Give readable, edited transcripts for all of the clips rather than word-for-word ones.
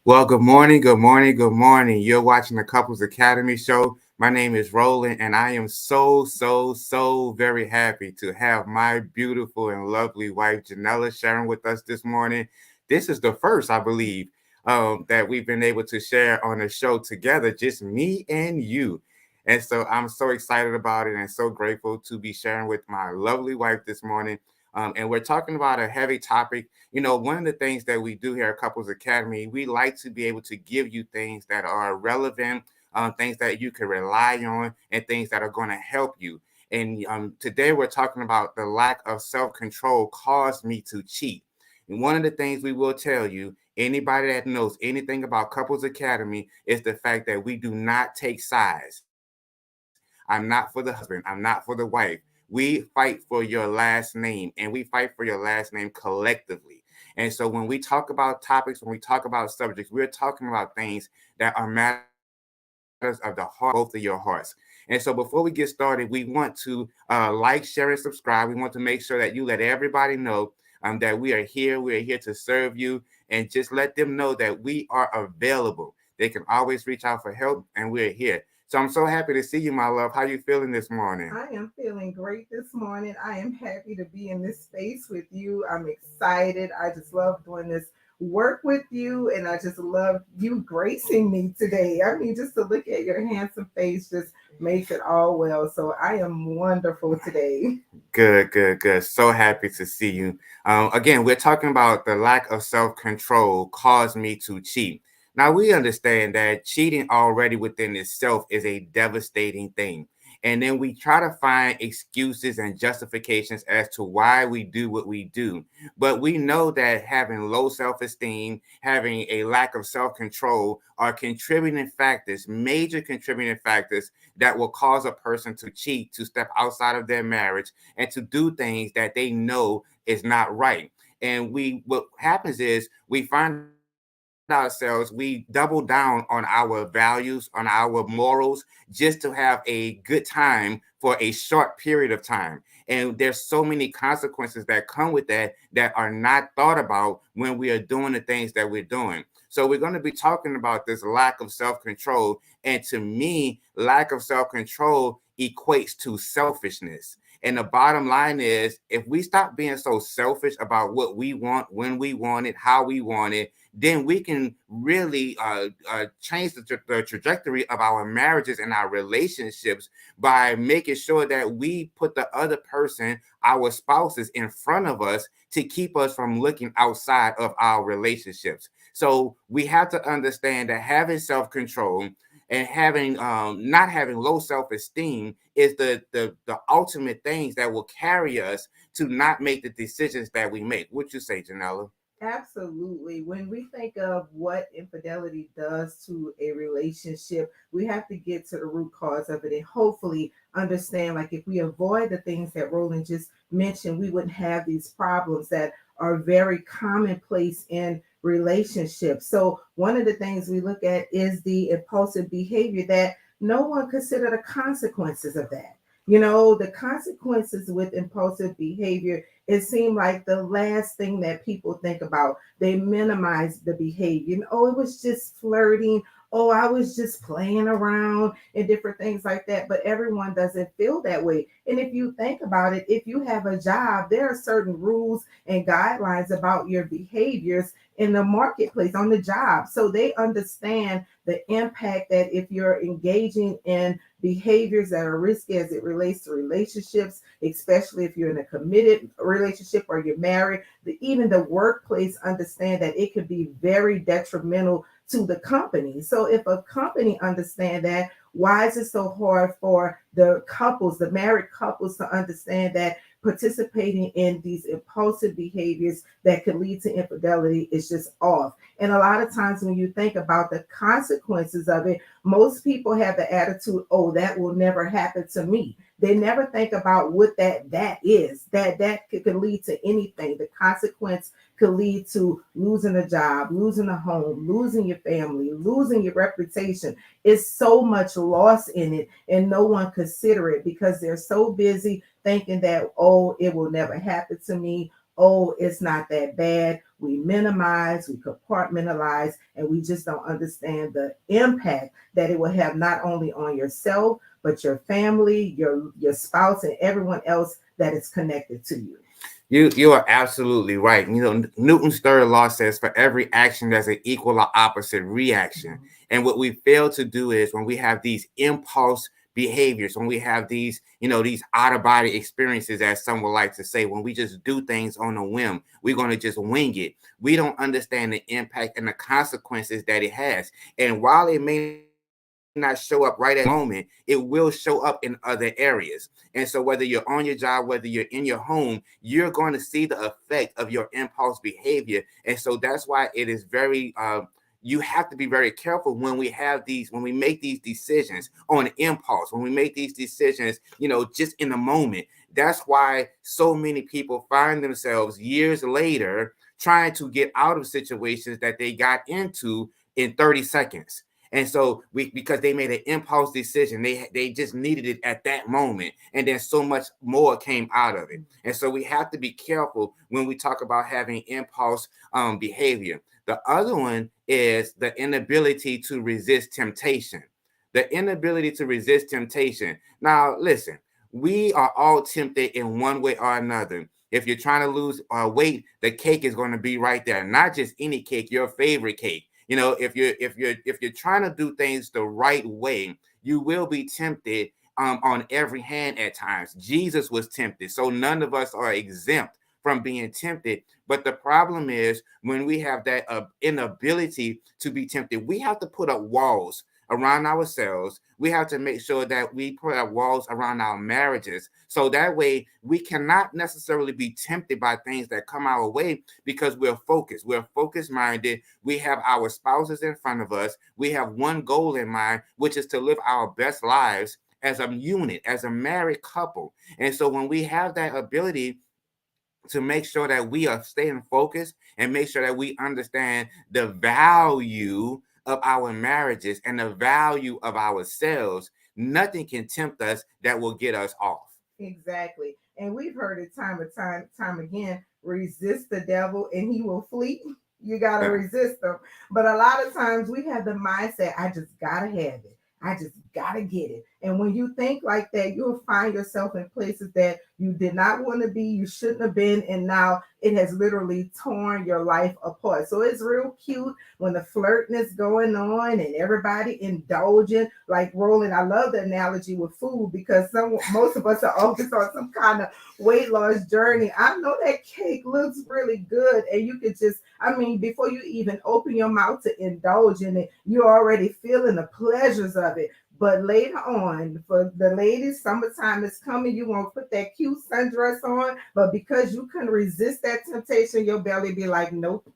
Well, good morning, good morning, good morning. You're watching the Couples Academy show. My name is Roland, and I am so very happy to have my beautiful and lovely wife, Janella, sharing with us this morning. This is the first, I believe, that we've been able to share on the show together, just me and you. And so I'm so excited about it and so grateful to be sharing with my lovely wife this morning. And we're talking about a heavy topic. One of the things that we do here at Couples Academy, we like to be able to give you things that are relevant, things that you can rely on, and things that are going to help you. And today we're talking about the lack of self control caused me to cheat. And one of the things we will tell you, anybody that knows anything about Couples Academy, is the fact that we do not take sides. I'm not for the husband, I'm not for the wife. We fight for your last name, and we fight for your last name collectively. And so when we talk about topics, when we talk about subjects, we're talking about things that are matters of the heart for both of your hearts. And so before we get started, we want to like, share, and subscribe. We want to make sure that you let everybody know that we are here. We are here to serve you, and just let them know that we are available. They can always reach out for help, and we're here. So I'm so happy to see you, my love. How you feeling this morning? I am feeling great this morning. I am happy to be in this space with you. I'm excited. I just love doing this work with you, and I just love you gracing me today. I mean, just to look at your handsome face just makes it all well. So I am wonderful today. Good, good, good. So happy to see you. Again, we're talking about the lack of self control caused me to cheat. Now, we understand that cheating already within itself is a devastating thing. And then we try to find excuses and justifications as to why we do what we do. But we know that having low self esteem, having a lack of self control are contributing factors, major contributing factors that will cause a person to cheat, to step outside of their marriage, and to do things that they know is not right. And what happens is we find ourselves, we double down on our values, on our morals, just to have a good time for a short period of time. And there's so many consequences that come with that are not thought about when we are doing the things that we're doing. So we're going to be talking about this lack of self-control. And to me, lack of self-control equates to selfishness. And the bottom line is, if we stop being so selfish about what we want, when we want it, how we want it, then we can really change the trajectory of our marriages and our relationships by making sure that we put the other person, our spouses, in front of us to keep us from looking outside of our relationships. So we have to understand that having self control and having not having low self-esteem is the ultimate things that will carry us to not make the decisions that we make. What you say, Janella? Absolutely. When we think of what infidelity does to a relationship, we have to get to the root cause of it and hopefully understand, like, if we avoid the things that Roland just mentioned, we wouldn't have these problems that are very commonplace in relationships. So, one of the things we look at is the impulsive behavior that no one consider the consequences of that. The consequences with impulsive behavior, it seemed like the last thing that people think about. They minimize the behavior. Oh, it was just flirting. Oh, I was just playing around and different things like that. But everyone doesn't feel that way. And if you think about it, if you have a job, there are certain rules and guidelines about your behaviors in the marketplace, on the job. So they understand the impact that if you're engaging in behaviors that are risky as it relates to relationships, especially if you're in a committed relationship or you're married. Even the workplace understand that it could be very detrimental to the company. So if a company understand that, why is it so hard for the couples, the married couples, to understand that participating in these impulsive behaviors that could lead to infidelity is just off? And a lot of times when you think about the consequences of it, most people have the attitude, oh, that will never happen to me. They never think about what that is. That could lead to anything. The consequence could lead to losing a job, losing a home, losing your family, losing your reputation. It's so much loss in it, and no one consider it because they're so busy thinking that, oh, it will never happen to me. Oh, it's not that bad. we minimize, we compartmentalize, and we just don't understand the impact that it will have not only on yourself, but your family, your spouse, and everyone else that is connected to you. You are absolutely right. Newton's third law says for every action there's an equal or opposite reaction. Mhm. And what we fail to do is when we have these impulse behaviors, when we have these out of body experiences, as some would like to say, when we just do things on a whim, we're going to just wing it. We don't understand the impact and the consequences that it has. And while it may not show up right at that moment, it will show up in other areas. And so whether you're on your job, whether you're in your home, you're going to see the effect of your impulse behavior. And so that's why it is you have to be very careful when we make these decisions on impulse, when we make these decisions, just in the moment. That's why so many people find themselves years later trying to get out of situations that they got into in 30 seconds. And so because they made an impulse decision, they just needed it at that moment, and then so much more came out of it. And so we have to be careful when we talk about having impulse behavior. The other one is the inability to resist temptation. The inability to resist temptation. Now, listen, we are all tempted in one way or another. If you're trying to lose weight, the cake is going to be right there. Not just any cake, your favorite cake. If you're trying to do things the right way, you will be tempted on every hand at times. Jesus was tempted, so none of us are exempt from being tempted. But the problem is when we have that inability to be tempted, we have to put up walls around ourselves. We have to make sure that we put up walls around our marriages. So that way we cannot necessarily be tempted by things that come our way because we're focused. We're focused minded. We have our spouses in front of us. We have one goal in mind, which is to live our best lives as a unit, as a married couple. And so when we have that ability to make sure that we are staying focused and make sure that we understand the value of our marriages and the value of ourselves, nothing can tempt us that will get us off. Exactly. And we've heard it time again, resist the devil and he will flee. You got to resist them. But a lot of times we have the mindset, I just got to have it. I just got to get it. And when you think like that, you'll find yourself in places that you did not want to be, you shouldn't have been. And now it has literally torn your life apart. So it's real cute when the flirting is going on and everybody indulging. Like Roland, I love the analogy with food because most of us are always on some kind of weight loss journey. I know that cake looks really good, and you could just, I mean, before you even open your mouth to indulge in it, you're already feeling the pleasures of it. But later on, for the ladies, summertime is coming. You won't put that cute sundress on, but because you couldn't resist that temptation, your belly be like, nope.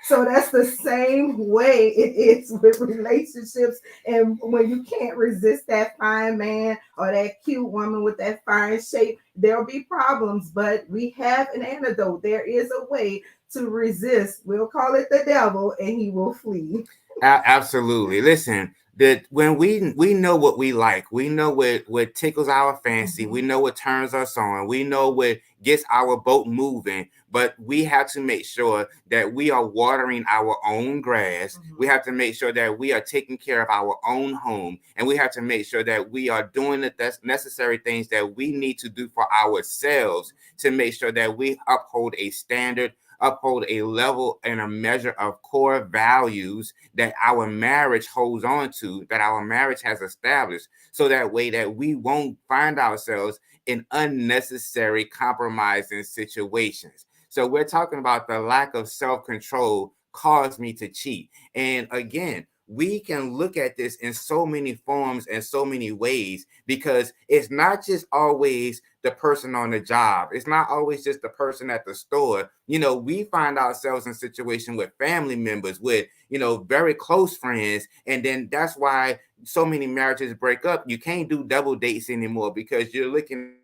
So that's the same way it is with relationships. And when you can't resist that fine man or that cute woman with that fine shape, there'll be problems. But we have an antidote. There is a way to resist. We'll call it the devil, and he will flee. Absolutely. Listen, that when we know what we like, we know what tickles our fancy, we Mhm. know what turns us on, we know what gets our boat moving. But we have to make sure that we are watering our own grass. We Mhm. have to make sure that we are taking care of our own home, and we have to make sure that we are doing the necessary things that we need to do for ourselves to make sure that we uphold a standard, uphold a level and a measure of core values that our marriage holds on to, that our marriage has established, so that way that we won't find ourselves in unnecessary compromising situations. So we're talking about the lack of self-control caused me to cheat. And again, we can look at this in so many forms and so many ways because it's not just always the person on the job. It's not always just the person at the store. We find ourselves in situation with family members, with, very close friends. And then that's why so many marriages break up. You can't do double dates anymore because you're looking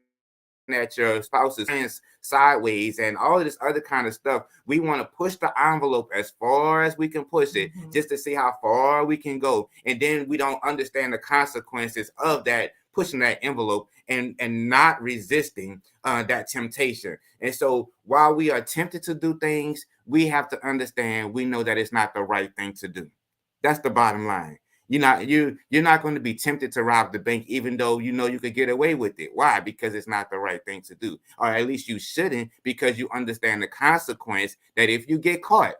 at your spouse's friends sideways and all of this other kind of stuff. We want to push the envelope as far as we can push it just to Mhm. see how far we can go. And then we don't understand the consequences of that pushing that envelope and not resisting that temptation. And so while we are tempted to do things, we have to understand, we know that it's not the right thing to do. That's the bottom line. You're not going to be tempted to rob the bank, even though you know you could get away with it. Why? Because it's not the right thing to do. Or at least you shouldn't, because you understand the consequence that if you get caught,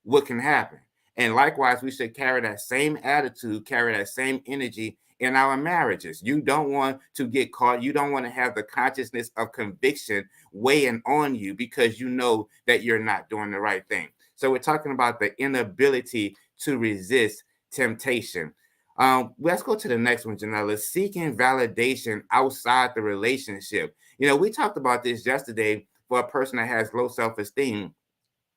what can happen. And likewise, we should carry that same attitude, carry that same energy in our marriages. You don't want to get caught. You don't want to have the consciousness of conviction weighing on you because you know that you're not doing the right thing. So we're talking about the inability to resist temptation. Let's go to the next one, Janella. Seeking validation outside the relationship. We talked about this yesterday for a person that has low self-esteem,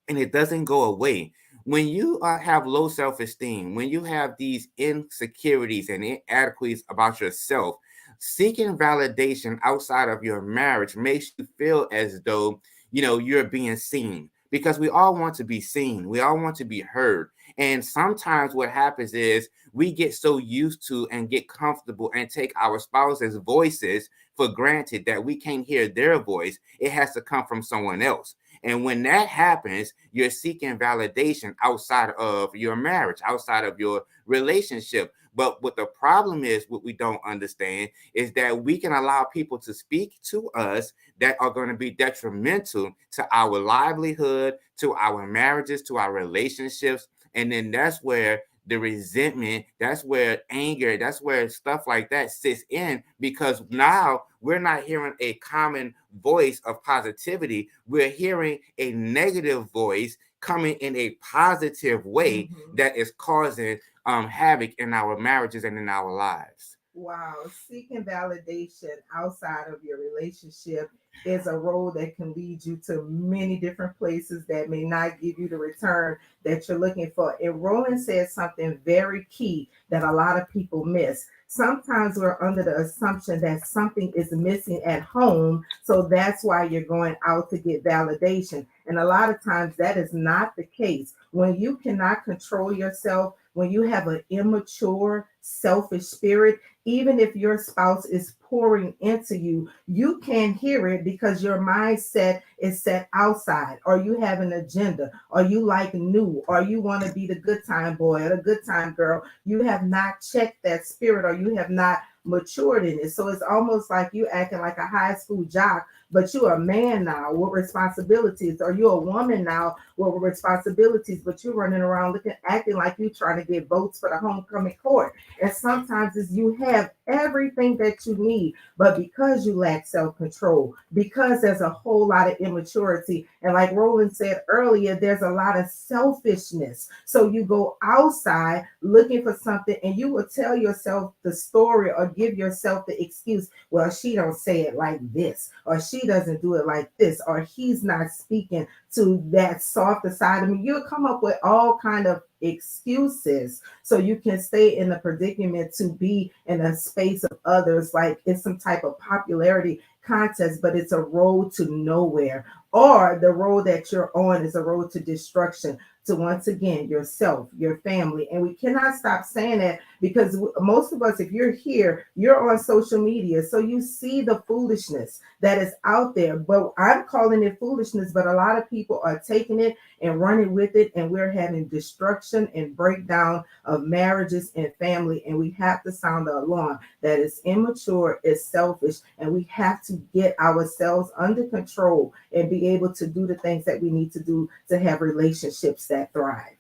and it doesn't go away. When you have low self-esteem, when you have these insecurities and inadequacies about yourself, seeking validation outside of your marriage makes you feel as though, you're being seen, because we all want to be seen. We all want to be heard. And sometimes what happens is we get so used to and get comfortable and take our spouse's voices for granted that we can't hear their voice. It has to come from someone else. And when that happens, you're seeking validation outside of your marriage, outside of your relationship. But what the problem is, what we don't understand, is that we can allow people to speak to us that are going to be detrimental to our livelihood, to our marriages, to our relationships. And then that's where the resentment, that's where anger, that's where stuff like that sits in, because now we're not hearing a common voice of positivity. We're hearing a negative voice coming in a positive way that is causing havoc in our marriages and in our lives. Wow. Seeking validation outside of your relationship is a road that can lead you to many different places that may not give you the return that you're looking for. And Roland said something very key that a lot of people miss. Sometimes we're under the assumption that something is missing at home, so that's why you're going out to get validation. And a lot of times that is not the case. When you cannot control yourself, when you have an immature, selfish spirit, even if your spouse is pouring into you, you can't hear it because your mindset is set outside, or you have an agenda, or you like new, or you want to be the good time boy or the good time girl. You have not checked that spirit, or you have not matured in it. So it's almost like you acting like a high school jock, but you're a man now with responsibilities, or you're a woman now with responsibilities, but you're running around acting like you're trying to get votes for the homecoming court. And sometimes is you have everything that you need, but because you lack self-control, because there's a whole lot of immaturity, and like Roland said earlier, there's a lot of selfishness. So you go outside looking for something, and you will tell yourself the story or give yourself the excuse, well, she don't say it like this, or she doesn't do it like this, or he's not speaking to that softer side of me. You'll come up with all kind of excuses so you can stay in the predicament to be in a space of others, like it's some type of popularity contest, but it's a road to nowhere. Or the road that you're on is a road to destruction, to once again yourself, your family. And we cannot stop saying that, because most of us, if you're here, you're on social media, so you see the foolishness that is out there. But I'm calling it foolishness, but a lot of people are taking it and running with it, and we're having destruction and breakdown of marriages and family. And we have to sound the alarm that is immature, it's selfish, and we have to get ourselves under control and be able to do the things that we need to do to have relationships that thrive.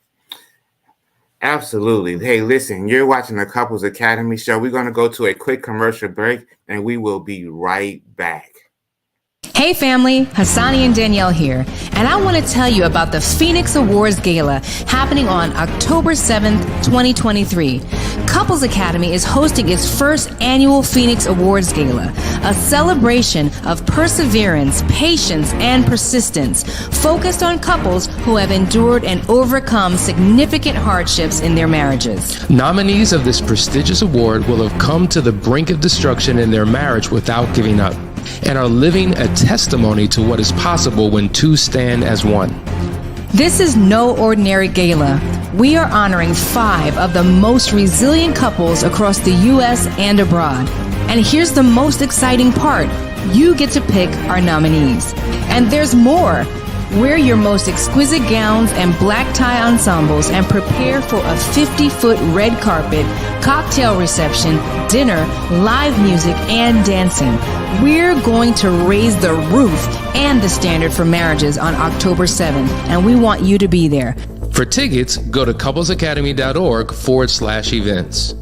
Absolutely. Hey, listen, you're watching the Couples Academy show. We're going to go to a quick commercial break, and we will be right back. Hey family, Hassani and Danielle here, and I want to tell you about the Phoenix Awards Gala happening on October 7th, 2023. Couples Academy is hosting its first annual Phoenix Awards Gala, a celebration of perseverance, patience, and persistence, focused on couples who have endured and overcome significant hardships in their marriages. Nominees of this prestigious award will have come to the brink of destruction in their marriage without giving up, and are living a testimony to what is possible when two stand as one. This is no ordinary gala. We are honoring 5 of the most resilient couples across the U.S. and abroad. And here's the most exciting part. You get to pick our nominees. And there's more. Wear your most exquisite gowns and black tie ensembles and prepare for a 50-foot red carpet, cocktail reception, dinner, live music, and dancing. We're going to raise the roof and the standard for marriages on October 7th, and we want you to be there. For tickets, go to couplesacademy.org/events.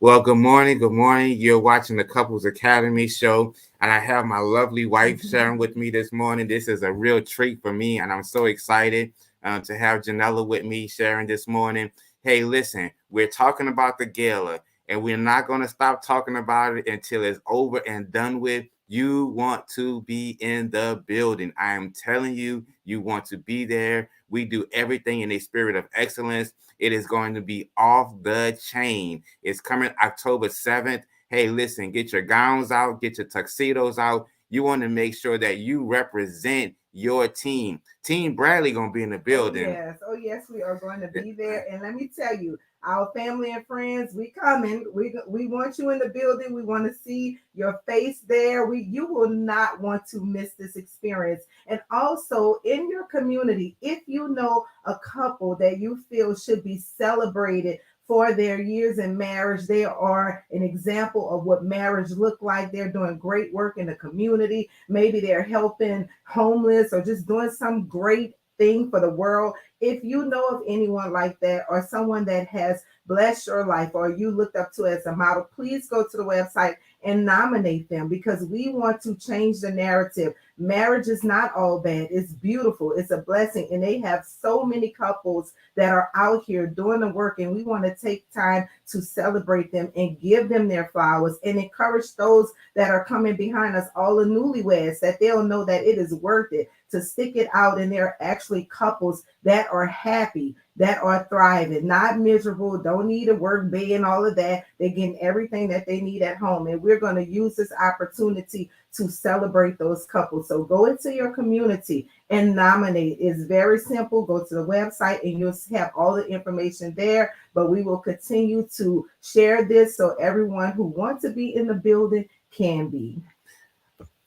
Well, good morning. Good morning. You're watching the Couples Academy show, and I have my lovely wife sharing with me this morning. This is a real treat for me, and I'm so excited to have Janella with me sharing this morning. Hey, listen, we're talking about the gala, and we're not going to stop talking about it until it's over and done with. You want to be in the building. I am telling you, you want to be there. We do everything in a spirit of excellence. It is going to be off the chain. It's coming October 7th. Hey, listen, get your gowns out, get your tuxedos out. You want to make sure that you represent your team. Team Bradley going to be in the building. Oh, yes, we are going to be there. And let me tell you, our family and friends, we coming. We want you in the building. We want to see your face there. You will not want to miss this experience. And also in your community, if you know a couple that you feel should be celebrated for their years in marriage, they are an example of what marriage look like. They're doing great work in the community. Maybe they're helping homeless or just doing some great thing for the world. If you know of anyone like that or someone that has blessed your life or you looked up to as a model, please go to the website and nominate them, because we want to change the narrative. Marriage is not all bad. It's beautiful. It's a blessing. And they have so many couples that are out here doing the work, and we want to take time to celebrate them and give them their flowers and encourage those that are coming behind us, all the newlyweds, that they'll know that it is worth it to stick it out. And there are actually couples that are happy, that are thriving, not miserable, don't need to work, pay and all of that. They're getting everything that they need at home. And we're going to use this opportunity to celebrate those couples. So go into your community and nominate. It's very simple. Go to the website and you'll have all the information there. But we will continue to share this so everyone who wants to be in the building can be.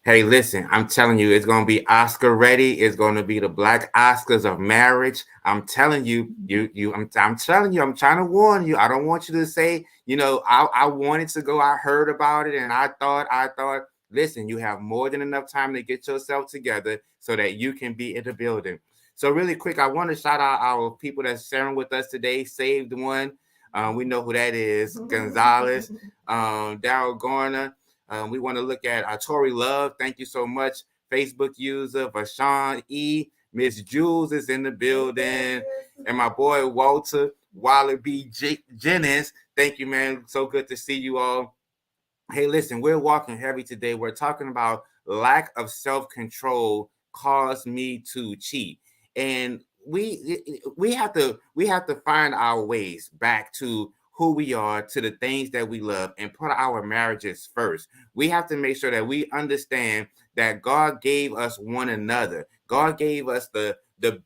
Hey, listen, I'm telling you, it's going to be Oscar ready. It's going to be the Black Oscars of marriage. I'm telling you, I'm telling you, I'm trying to warn you. I don't want you to say, I wanted to go. I heard about it. And I thought, listen, you have more than enough time to get yourself together so that you can be in the building. So really quick, I want to shout out our people that's sharing with us today. Saved One. We know who that is. Gonzalez, Daryl Garner. We want to look at Tori Love. Thank you so much. Facebook user Vashawn E. Miss Jules is in the building. And my boy Walter Wallaby Jennings. Thank you, man. So good to see you all. Hey, listen, we're walking heavy today. We're talking about lack of self-control caused me to cheat. And we have to find our ways back to who we are, to the things that we love, and put our marriages first. We have to make sure that we understand that God gave us one another. God gave us the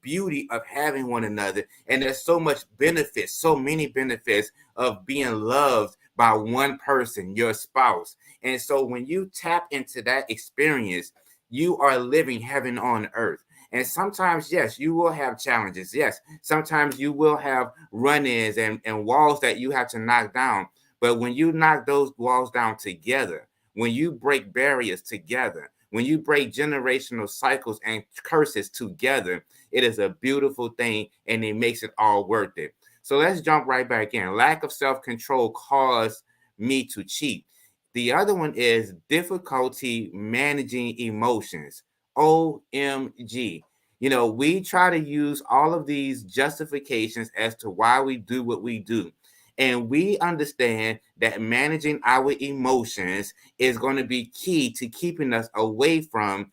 beauty of having one another. And there's so much benefits, so many benefits of being loved by one person, your spouse. And so when you tap into that experience, you are living heaven on earth. And sometimes, yes, you will have challenges. Yes, sometimes you will have run-ins and walls that you have to knock down. But when you knock those walls down together, when you break barriers together, when you break generational cycles and curses together, it is a beautiful thing and it makes it all worth it. So let's jump right back in. Lack of self control caused me to cheat. The other one is difficulty managing emotions. OMG. You know, we try to use all of these justifications as to why we do what we do. And we understand that managing our emotions is going to be key to keeping us away from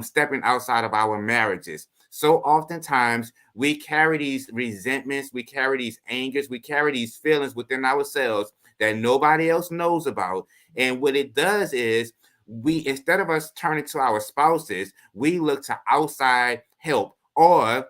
stepping outside of our marriages. So oftentimes we carry these resentments, we carry these angers, we carry these feelings within ourselves that nobody else knows about. And what it does is we, instead of us turning to our spouses, we look to outside help, or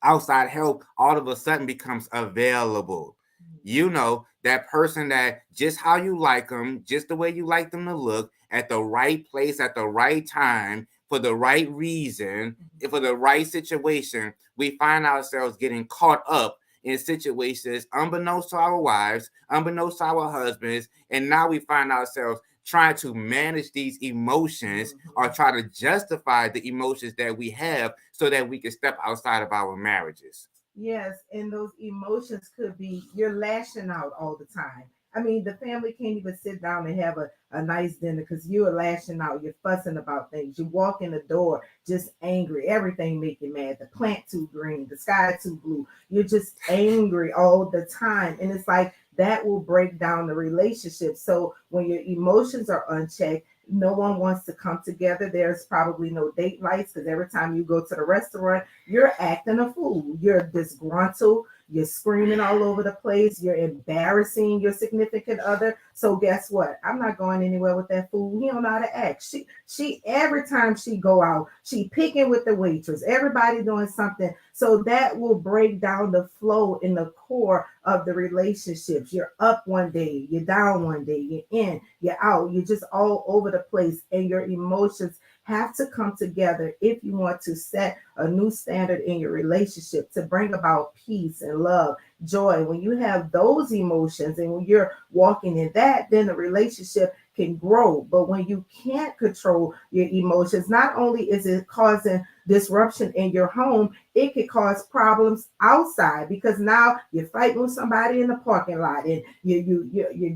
outside help all of a sudden becomes available. You know, that person that just how you like them, just the way you like them to look, at the right place, at the right time, for the right reason, for the right situation, we find ourselves getting caught up in situations unbeknownst to our wives, unbeknownst to our husbands, and now we find ourselves trying to manage these emotions or try to justify the emotions that we have so that we can step outside of our marriages. Yes, and those emotions could be you're lashing out all the time. I mean, the family can't even sit down and have a nice dinner because you're lashing out. You're fussing about things. You walk in the door just angry. Everything make you mad. The plant too green, the sky too blue. You're just angry all the time. And it's like that will break down the relationship. So when your emotions are unchecked, no one wants to come together. There's probably no date nights because every time you go to the restaurant, you're acting a fool. You're disgruntled. You're screaming all over the place. You're embarrassing your significant other. So guess what? I'm not going anywhere with that fool. He don't know how to act. She every time she go out, she picking with the waitress. Everybody doing something. So that will break down the flow in the core of the relationships. You're up one day, you're down one day, you're in, you're out, you're just all over the place, and your emotions have to come together if you want to set a new standard in your relationship to bring about peace and love, joy. When you have those emotions and when you're walking in that, then the relationship can grow. But when you can't control your emotions, not only is it causing disruption in your home, it could cause problems outside because now you're fighting with somebody in the parking lot and you're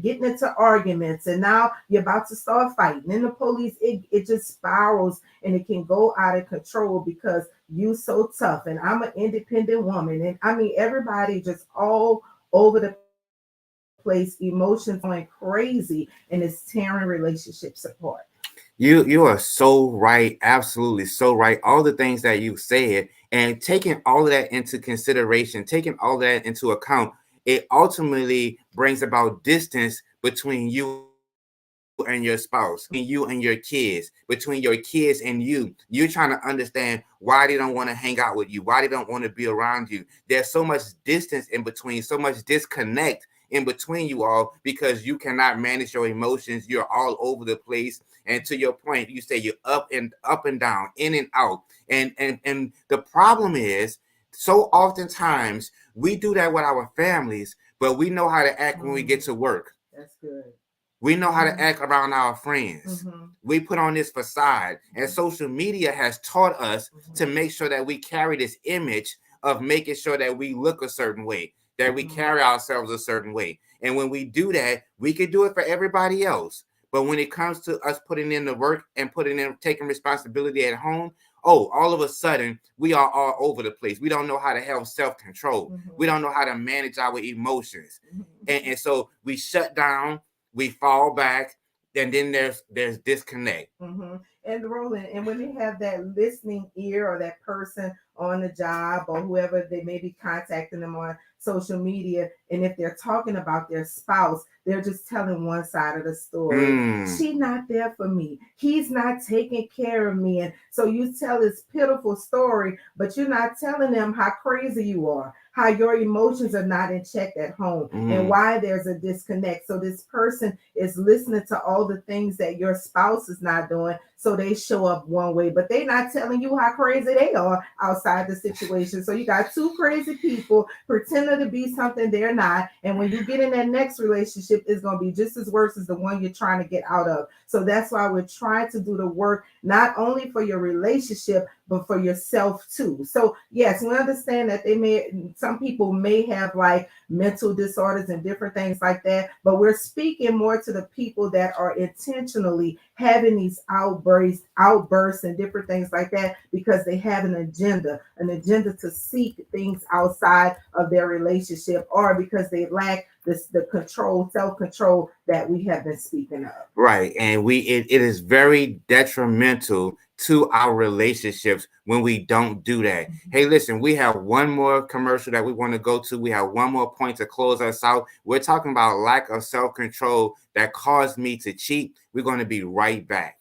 getting into arguments, and now you're about to start fighting. And the police, it just spirals and it can go out of control because you so tough and I'm an independent woman. And I mean, everybody just all over the place, emotions going crazy, and it's tearing relationships apart. You are so right, absolutely so right. All the things that you said, and taking all of that into consideration, taking all that into account, it ultimately brings about distance between you and your spouse, between you and your kids, between your kids and you. You're trying to understand why they don't want to hang out with you, why they don't want to be around you. There's so much distance in between, so much disconnect in between you all because you cannot manage your emotions. You're all over the place. And to your point, you say you're up and down, in and out. And the problem is, so oftentimes we do that with our families, but we know how to act when we get to work. That's good. We know how to act around our friends. We put on this facade, and social media has taught us to make sure that we carry this image of making sure that we look a certain way, that we carry ourselves a certain way. And when we do that, we can do it for everybody else. But when it comes to us putting in the work and putting in, taking responsibility at home, oh, all of a sudden we are all over the place. We don't know how to have self-control. We don't know how to manage our emotions. And so we shut down, we fall back, and then there's disconnect. And Roland, and when they have that listening ear or that person on the job or whoever they may be contacting them on social media. And if they're talking about their spouse, they're just telling one side of the story. She's not there for me. He's not taking care of me. And so you tell this pitiful story, but you're not telling them how crazy you are, how your emotions are not in check at home, and why there's a disconnect. So this person is listening to all the things that your spouse is not doing. So they show up one way, but they're not telling you how crazy they are outside the situation. So you got two crazy people pretending to be something they're not. And when you get in that next relationship, it's going to be just as worse as the one you're trying to get out of. So that's why we're trying to do the work, not only for your relationship, but for yourself too. So yes, we understand that some people may have like mental disorders and different things like that, but we're speaking more to the people that are intentionally having these outbursts and different things like that, because they have an agenda to seek things outside of their relationship, or because they lack the self-control that we have been speaking of. Right. And it is very detrimental to our relationships when we don't do that. Hey, listen, we have one more commercial that we want to go to. We have one more point to close us out. We're talking about lack of self-control that caused me to cheat. We're going to be right back.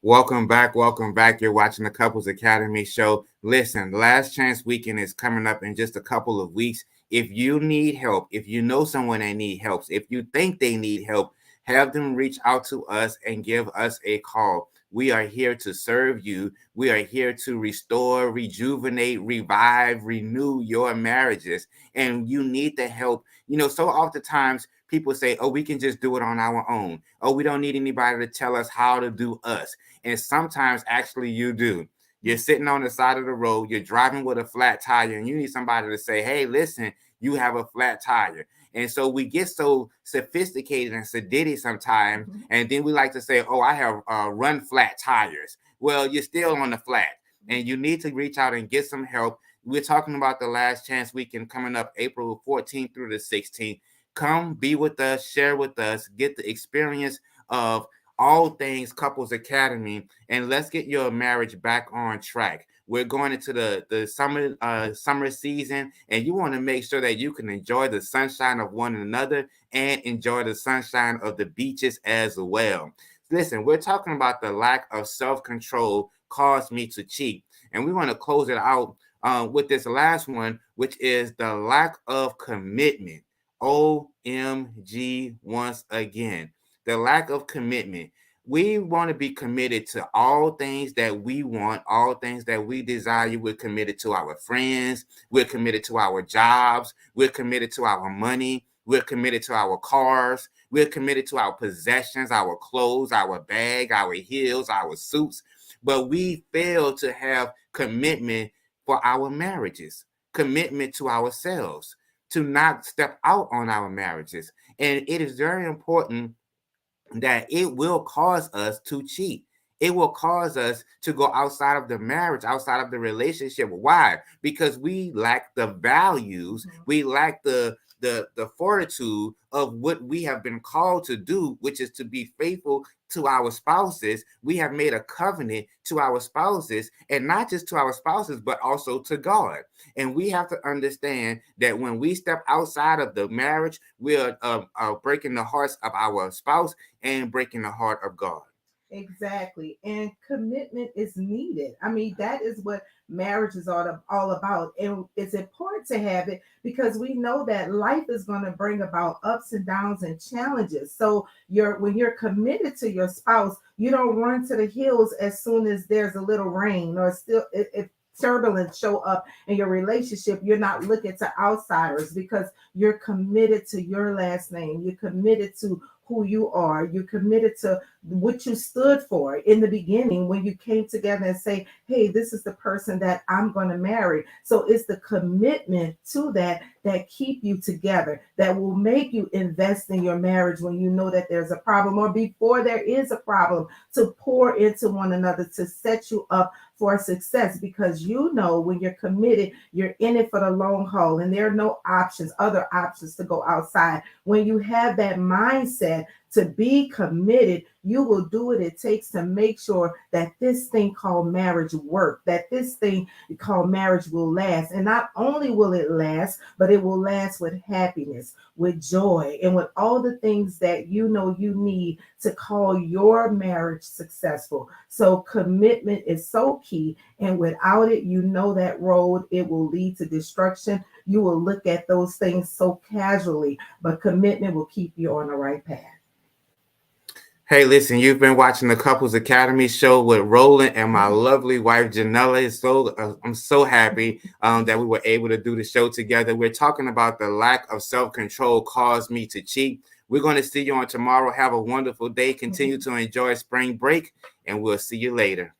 Welcome back. Welcome back. You're watching the Couples Academy show. Listen, Last Chance Weekend is coming up in just a couple of weeks. If you need help, if you know someone that needs help, if you think they need help, have them reach out to us and give us a call. We are here to serve you. We are here to restore, rejuvenate, revive, renew your marriages. And you need the help. You know, so oftentimes people say, oh, we can just do it on our own. Oh, we don't need anybody to tell us how to do us. And sometimes actually you do. You're sitting on the side of the road, you're driving with a flat tire, and you need somebody to say, hey, listen, you have a flat tire. And so we get so sophisticated and sedity sometimes, and then we like to say, oh, I have run flat tires. Well, you're still on the flat, and you need to reach out and get some help. We're talking about the Last Chance Weekend coming up April 14th through the 16th. Come be with us, share with us, get the experience of all things Couples Academy, and let's get your marriage back on track. We're going into the summer season, and you want to make sure that you can enjoy the sunshine of one another and enjoy the sunshine of the beaches as well. Listen, we're talking about the lack of self-control caused me to cheat, and we want to close it out with this last one, which is the lack of commitment. OMG once again. The lack of commitment. We want to be committed to all things that we want, all things that we desire. We're committed to our friends. We're committed to our jobs. We're committed to our money. We're committed to our cars. We're committed to our possessions, our clothes, our bag, our heels, our suits. But we fail to have commitment for our marriages, commitment to ourselves, to not step out on our marriages. And it is very important that it will cause us to cheat. it will cause us to go outside of the marriage, outside of the relationship. Why? Because we lack the values, we lack the fortitude of what we have been called to do, which is to be faithful to our spouses. We have made a covenant to our spouses, and not just to our spouses, but also to God. And we have to understand that when we step outside of the marriage, we are breaking the hearts of our spouse and breaking the heart of God. Exactly. And commitment is needed. I mean, that is what marriage is all about. And it's important to have it because we know that life is going to bring about ups and downs and challenges. So when you're committed to your spouse, you don't run to the hills as soon as there's a little rain or still if turbulence show up in your relationship. You're not looking to outsiders because you're committed to your last name. You're committed to who you are. You're committed to what you stood for in the beginning when you came together and say, hey, this is the person that I'm going to marry. So it's the commitment to that keep you together, that will make you invest in your marriage when you know that there's a problem or before there is a problem, to pour into one another, to set you up for success, because you know when you're committed, you're in it for the long haul and there are no other options to go outside. When you have that mindset to be committed, you will do what it takes to make sure that this thing called marriage work, that this thing called marriage will last. And not only will it last, but it will last with happiness, with joy, and with all the things that you know you need to call your marriage successful. So commitment is so key. And without it, you know that road, it will lead to destruction. You will look at those things so casually, but commitment will keep you on the right path. Hey, listen, you've been watching the Couples Academy show with Roland and my lovely wife, Janella. I'm so happy that we were able to do the show together. We're talking about the lack of self-control caused me to cheat. We're going to see you on tomorrow. Have a wonderful day. Continue to enjoy spring break, and we'll see you later.